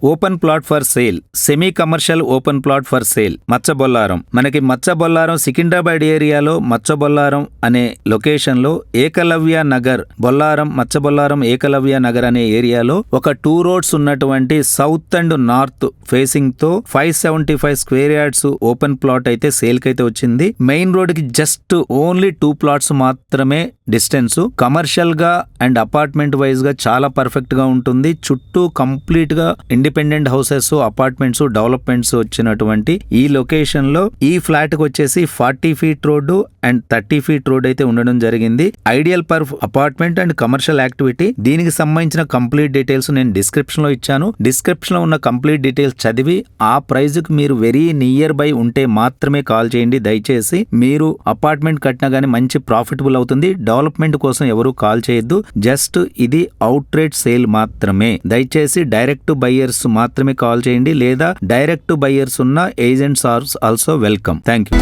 Open plot for sale, semi commercial open plot for sale Machabollaram. మనకి మచ్చబొల్లారం సికింద్రాబాద్ ఏరియాలో మచ్చబొల్లారం అనే location లో ఏకలవ్య నగర్ బొల్లారం మచ్చబొల్లారం ఏకలవ్య నగర్ అనే ఏరియాలో ఒక 2 రోడ్స్ ఉన్నటువంటి సౌత్ అండ్ నార్త్ ఫేసింగ్ తో 575 స్క్వేర్ యార్డ్స్ ఓపెన్ ప్లాట్ అయితే సేల్ కి అయితే వచ్చింది. మెయిన్ రోడ్ కి జస్ట్ ఓన్లీ 2 ప్లాట్స్ మాత్రమే డిస్టెన్స్. కమర్షియల్ గా అండ్ అపార్ట్మెంట్ వైజ్ గా చాలా పర్ఫెక్ట్ గా ఉంటుంది. చుట్టూ కంప్లీట్ గా ఇండిపెండెంట్ హౌసెస్, అపార్ట్మెంట్స్, డెవలప్మెంట్స్ వచ్చినటువంటి ఈ లొకేషన్ లో ఈ ఫ్లాట్ కి వచ్చేసి 40 feet road and 30 feet road అయితే ఉండడం జరిగింది. Ideal per apartment and commercial activity. దీనికి సంబంధించిన కంప్లీట్ డీటెయిల్స్ నేను డిస్క్రిప్షన్ లో ఇచ్చాను. డిస్క్రిప్షన్ లో ఉన్న కంప్లీట్ డీటెయిల్స్ చదివి ఆ ప్రైజ్ కి మీరు వెరీ నియర్ బై ఉంటే మాత్రమే కాల్ చేయండి. దయచేసి మీరు అపార్ట్మెంట్ కట్టినా గానీ మంచి ప్రాఫిటబుల్ అవుతుంది. డెవలప్మెంట్ కోసం ఎవరు కాల్ చేయొద్దు. జస్ట్ ఇది అవుట్ రేట్ సేల్ మాత్రమే. దయచేసి డైరెక్ట్ బయ్యర్స్ మాత్రమే కాల్ చేయండి, లేదా డైరెక్ట్ బయ్యర్స్ ఉన్న agents are also welcome. Thank you.